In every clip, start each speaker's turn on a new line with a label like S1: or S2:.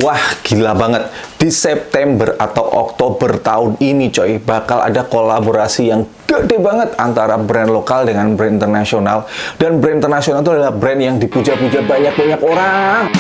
S1: Wah, gila banget. Di September atau Oktober tahun ini, coy, bakal ada kolaborasi yang gede banget antara brand lokal dengan brand internasional. Dan brand internasional itu adalah brand yang dipuja-puja banyak-banyak orang.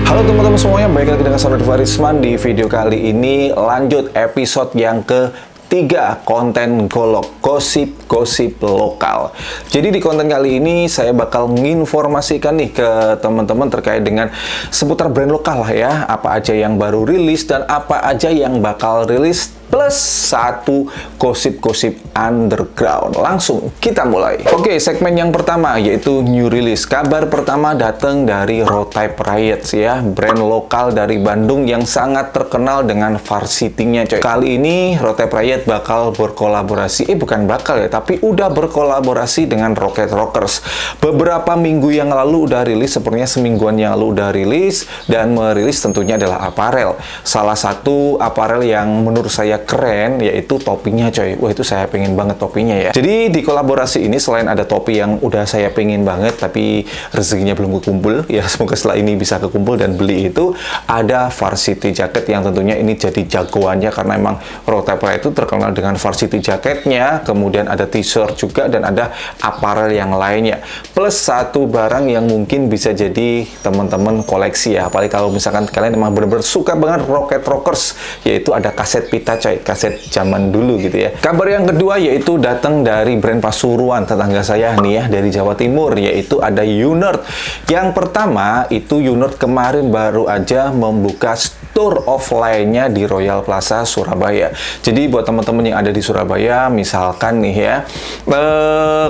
S1: Halo teman-teman semuanya, balik lagi dengan saya Farisman. Di video kali ini lanjut episode yang ketiga, konten golok, gosip-gosip lokal. Jadi di konten kali ini saya bakal menginformasikan nih ke teman-teman terkait dengan seputar brand lokal lah ya, apa aja yang baru rilis dan apa aja yang bakal rilis, plus satu gosip-gosip underground. Langsung kita mulai. Oke, segmen yang pertama yaitu new release. Kabar pertama datang dari Rotype Riots ya, brand lokal dari Bandung yang sangat terkenal dengan varsity-nya, coy. Kali ini Rotype Riot bakal berkolaborasi, bukan bakal ya, tapi udah berkolaborasi dengan Rocket Rockers. Beberapa minggu yang lalu udah rilis, sepertinya semingguan yang lalu udah rilis, dan merilis tentunya adalah aparel. Salah satu aparel yang menurut saya keren yaitu topinya, coy. Wah, itu saya pengen banget topinya ya. Jadi di kolaborasi ini selain ada topi yang udah saya pengen banget tapi rezekinya belum kekumpul ya, semoga setelah ini bisa kekumpul dan beli, itu ada varsity jacket yang tentunya ini jadi jagoannya karena emang Rotype Riot itu terkenal dengan varsity jaketnya, kemudian ada t-shirt juga dan ada apparel yang lainnya. Plus satu barang yang mungkin bisa jadi teman-teman koleksi ya, apalagi kalau misalkan kalian emang bener-bener suka banget Rocket Rockers, yaitu ada kaset pita, coy. Kaset zaman dulu gitu ya. Kabar yang kedua yaitu datang dari brand Pasuruan, tetangga saya nih ya, dari Jawa Timur, yaitu ada Unerd. Yang pertama itu Unerd kemarin baru aja membuka store offline-nya di Royal Plaza Surabaya. Jadi buat teman-teman yang ada di Surabaya, misalkan nih ya,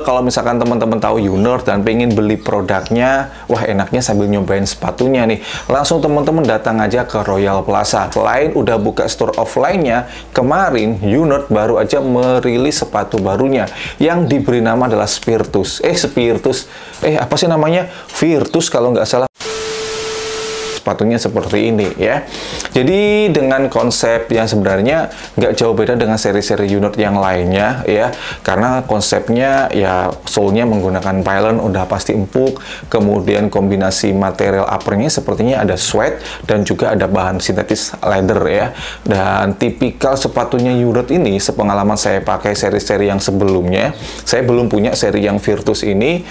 S1: kalau misalkan teman-teman tahu Unerd dan pengen beli produknya, wah enaknya sambil nyobain sepatunya nih, langsung teman-teman datang aja ke Royal Plaza. Selain udah buka store offline-nya, kemarin Unerd baru aja merilis sepatu barunya yang diberi nama adalah Spiritus. Apa sih namanya? Virtus kalau nggak salah. Sepatunya seperti ini ya. Jadi dengan konsep yang sebenarnya nggak jauh beda dengan seri-seri Unerd yang lainnya ya, karena konsepnya ya sole-nya menggunakan pylon udah pasti empuk, kemudian kombinasi material uppernya sepertinya ada suede dan juga ada bahan sintetis leather ya. Dan tipikal sepatunya Unerd ini, sepengalaman saya pakai seri-seri yang sebelumnya, saya belum punya seri yang Virtus ini.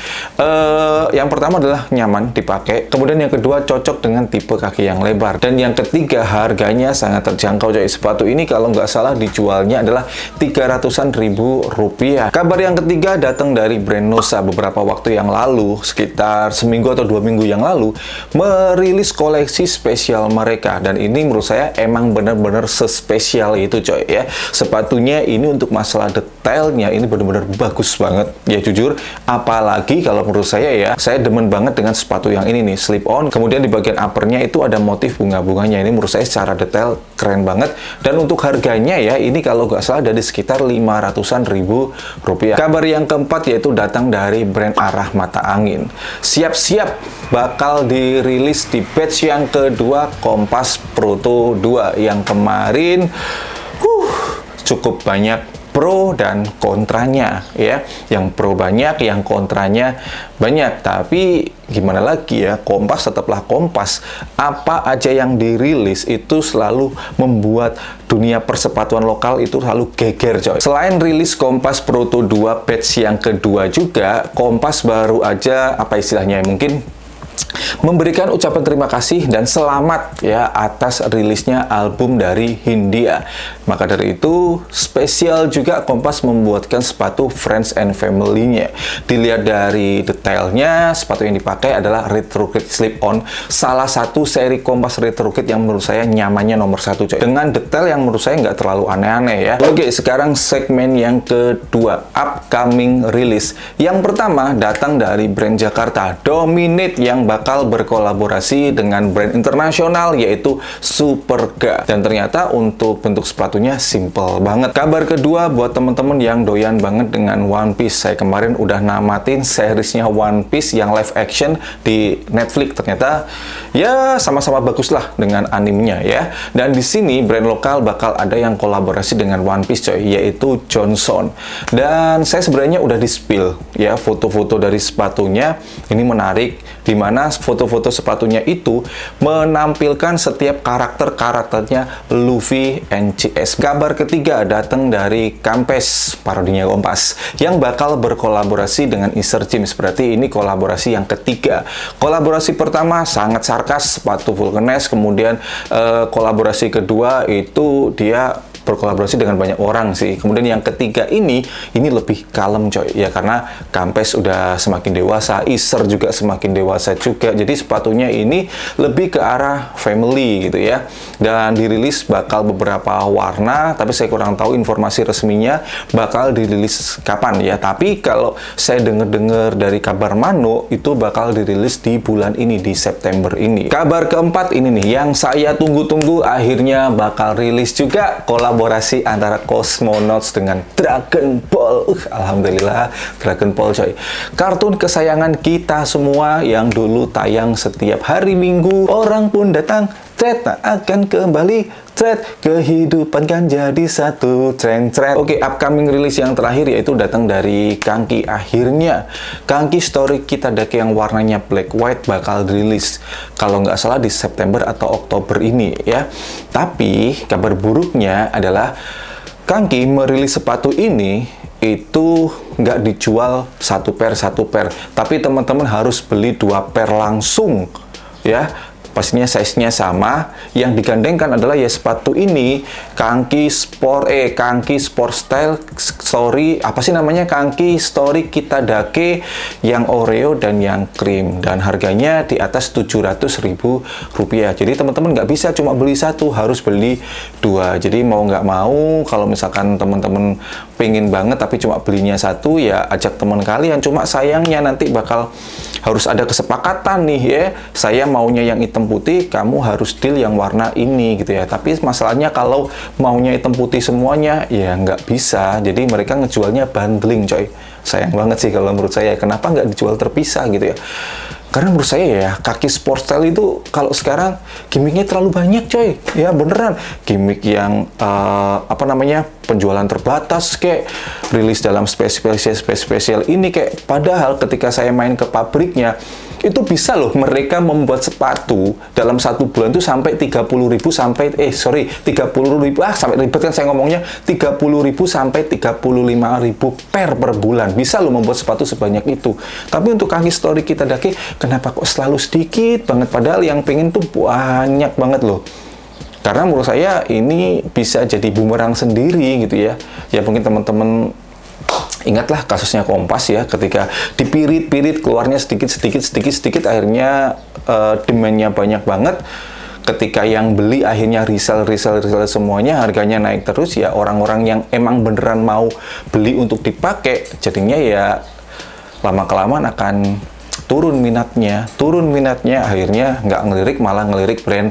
S1: Yang pertama adalah nyaman dipakai, kemudian yang kedua cocok dengan tipe kaki yang lebar, dan yang ketiga harganya sangat terjangkau, coy. Sepatu ini kalau nggak salah dijualnya adalah 300-an ribu rupiah. Kabar yang ketiga datang dari brand Nosa. Beberapa waktu yang lalu, sekitar seminggu atau 2 minggu yang lalu, merilis koleksi spesial mereka, dan ini menurut saya emang benar-benar sespesial itu, coy ya. Sepatunya ini untuk masalah detailnya ini benar-benar bagus banget ya, jujur. Apalagi kalau menurut saya ya, saya demen banget dengan sepatu yang ini nih, slip on, kemudian di bagian uppernya itu ada motif bunga-bunganya. Ini menurut saya secara detail keren banget, dan untuk harganya ya ini kalau nggak salah dari sekitar 500-an ribu rupiah. Kabar yang keempat yaitu datang dari brand Arah Mata Angin. Siap-siap bakal dirilis di batch yang kedua Kompas Proto 2 yang kemarin cukup banyak pro dan kontranya ya. Yang pro banyak, yang kontranya banyak, tapi gimana lagi ya, Kompas tetaplah Kompas. Apa aja yang dirilis itu selalu membuat dunia persepatuan lokal itu selalu geger, coy. Selain rilis Kompas Proto 2 batch yang kedua juga, Kompas baru aja apa istilahnya, mungkin memberikan ucapan terima kasih dan selamat ya atas rilisnya album dari Hindia. Maka dari itu spesial juga Kompas membuatkan sepatu Friends and Family-nya. Dilihat dari detailnya, sepatu yang dipakai adalah Retro Kit slip-on, salah satu seri Kompas Retro Kit yang menurut saya nyamannya nomor 1, coy. Dengan detail yang menurut saya nggak terlalu aneh-aneh ya. Oke, sekarang segmen yang kedua, upcoming release. Yang pertama datang dari brand Jakarta, Dominate, yang yang bakal berkolaborasi dengan brand internasional yaitu Superga. Dan ternyata untuk bentuk sepatunya simple banget. Kabar kedua buat temen-temen yang doyan banget dengan One Piece. Saya kemarin udah namatin seriesnya One Piece yang live action di Netflix. Ternyata ya sama-sama bagus lah dengan animenya ya. Dan di sini brand lokal bakal ada yang kolaborasi dengan One Piece coy, yaitu Johnson. Dan saya sebenarnya udah di-spill ya foto-foto dari sepatunya. Ini menarik, dimana foto-foto sepatunya itu menampilkan setiap karakternya Luffy NCS. Kabar ketiga datang dari Campes, parodinya Kompas, yang bakal berkolaborasi dengan Easter James. Berarti ini kolaborasi yang ketiga. Kolaborasi pertama sangat sarkas, sepatu vulcanize. Kemudian kolaborasi kedua itu dia berkolaborasi dengan banyak orang sih. Kemudian yang ketiga ini lebih kalem coy ya, karena Campes udah semakin dewasa, Easter juga semakin dewasa juga. Jadi sepatunya ini lebih ke arah family gitu ya. Dan dirilis bakal beberapa warna, tapi saya kurang tahu informasi resminya bakal dirilis kapan ya. Tapi kalau saya dengar-dengar dari kabar Mano itu bakal dirilis di bulan ini, di September ini. Kabar keempat ini nih yang saya tunggu-tunggu, akhirnya bakal rilis juga, kolaborasi antara Cosmonauts dengan Dragon Ball. Alhamdulillah, Dragon Ball coy. Kartun kesayangan kita semua yang dulu tayang setiap hari Minggu. Orang pun datang, thread akan kembali, thread kehidupan kan jadi satu thread. Oke, upcoming rilis yang terakhir yaitu datang dari Kanki. Akhirnya Kanki Story Kitadake yang warnanya black white bakal rilis kalau nggak salah di September atau Oktober ini ya. Tapi kabar buruknya adalah Kanki merilis sepatu ini itu nggak dijual satu per, tapi teman-teman harus beli 2 per langsung ya. Pastinya size-nya sama. Yang digandengkan adalah ya sepatu ini Kanki Sport Style Story, apa sih namanya, Kanki Story Kitadake yang Oreo dan yang krim, dan harganya di atas Rp700.000. Jadi teman-teman nggak bisa cuma beli satu, harus beli 2. Jadi mau nggak mau, kalau misalkan teman-teman pengen banget tapi cuma belinya satu, ya ajak teman kalian. Cuma sayangnya nanti bakal harus ada kesepakatan nih ya, saya maunya yang hitam putih, kamu harus deal yang warna ini gitu ya. Tapi masalahnya kalau maunya hitam putih semuanya ya nggak bisa, jadi mereka ngejualnya bundling coy. Sayang banget sih kalau menurut saya, kenapa nggak dijual terpisah gitu ya. Karena menurut saya ya, kaki sport style itu kalau sekarang gimmicknya terlalu banyak coy. Ya beneran, gimmick yang apa namanya, penjualan terbatas kayak rilis dalam spesial ini kayak, padahal ketika saya main ke pabriknya itu bisa loh mereka membuat sepatu dalam 1 bulan itu sampai 30.000 sampai 30.000 sampai ribet kan saya ngomongnya, 30.000 sampai 35.000 per bulan bisa loh membuat sepatu sebanyak itu. Tapi untuk Kanki Story Kitadake kenapa kok selalu sedikit banget, padahal yang pengen tuh banyak banget loh. Karena menurut saya ini bisa jadi bumerang sendiri gitu ya. Ya mungkin teman-teman ingatlah kasusnya Kompas ya, ketika dipirit-pirit keluarnya sedikit, akhirnya demand-nya banyak banget. Ketika yang beli akhirnya resell semuanya, harganya naik terus ya. Orang-orang yang emang beneran mau beli untuk dipakai, jadinya ya lama-kelamaan akan turun minatnya, akhirnya nggak ngelirik, malah ngelirik brand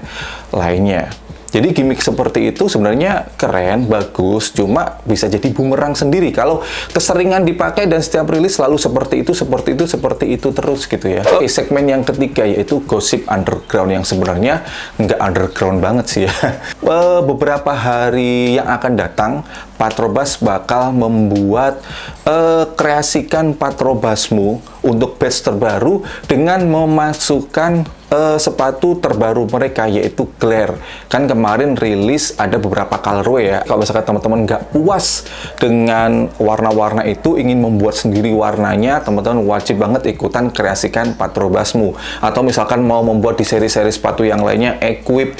S1: lainnya. Jadi gimmick seperti itu sebenarnya keren, bagus, cuma bisa jadi bumerang sendiri kalau keseringan dipakai dan setiap rilis selalu seperti itu terus gitu ya. Oke, segmen yang ketiga yaitu gosip underground yang sebenarnya nggak underground banget sih ya. Beberapa hari yang akan datang, Patrobas bakal membuat kreasikan Patrobasmu untuk batch terbaru dengan memasukkan sepatu terbaru mereka yaitu Glare. Kan kemarin rilis ada beberapa colorway ya. Kalau misalkan teman-teman nggak puas dengan warna-warna itu, ingin membuat sendiri warnanya, teman-teman wajib banget ikutan kreasikan Patrobasmu. Atau misalkan mau membuat di seri-seri sepatu yang lainnya, Equip,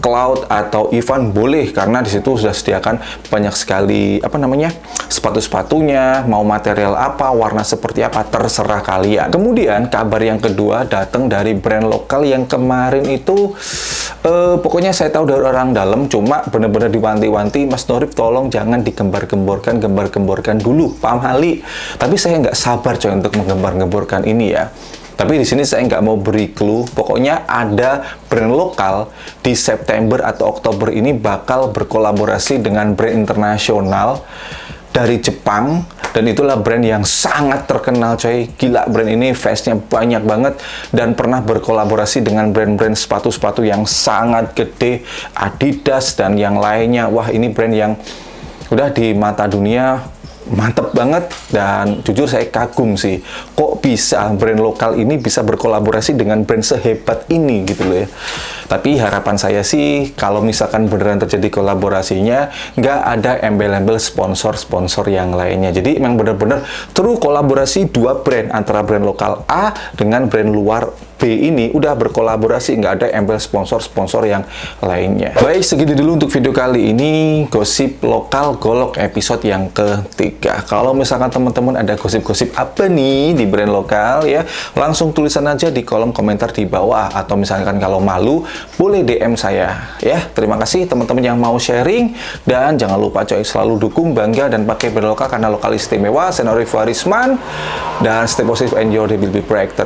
S1: Cloud atau Ivan, boleh, karena disitu sudah sediakan banyak sekali apa namanya sepatu-sepatunya, mau material apa, warna seperti apa, terserah kalian. Kemudian kabar yang kedua datang dari brand lokal yang kemarin itu pokoknya saya tahu dari orang dalam, cuma bener-bener diwanti-wanti, Mas Norif tolong jangan digembar-gemborkan dulu, paham Hali? Tapi saya nggak sabar coy untuk menggembar-gemborkan ini ya. Tapi di sini saya nggak mau beri clue. Pokoknya ada brand lokal di September atau Oktober ini bakal berkolaborasi dengan brand internasional dari Jepang, dan itulah brand yang sangat terkenal coy. Gila, brand ini fansnya banyak banget dan pernah berkolaborasi dengan brand-brand sepatu-sepatu yang sangat gede, Adidas dan yang lainnya. Wah, ini brand yang udah di mata dunia mantep banget, dan jujur saya kagum sih, kok bisa brand lokal ini bisa berkolaborasi dengan brand sehebat ini gitu loh ya. Tapi harapan saya sih kalau misalkan beneran terjadi kolaborasinya, nggak ada embel-embel sponsor-sponsor yang lainnya. Jadi memang bener-bener true kolaborasi dua brand, antara brand lokal A dengan brand luar B ini udah berkolaborasi, nggak ada embel sponsor-sponsor yang lainnya. Baik, segitu dulu untuk video kali ini, gosip lokal golok episode yang ketiga. Kalau misalkan teman-teman ada gosip-gosip apa nih di brand lokal ya, langsung tulisan aja di kolom komentar di bawah, atau misalkan kalau malu boleh DM saya ya. Terima kasih teman-teman yang mau sharing, dan jangan lupa coy selalu dukung, bangga dan pakai brand lokal karena lokal istimewa. Saya Norifa Arisman, dan stay positive and your day will be brighter.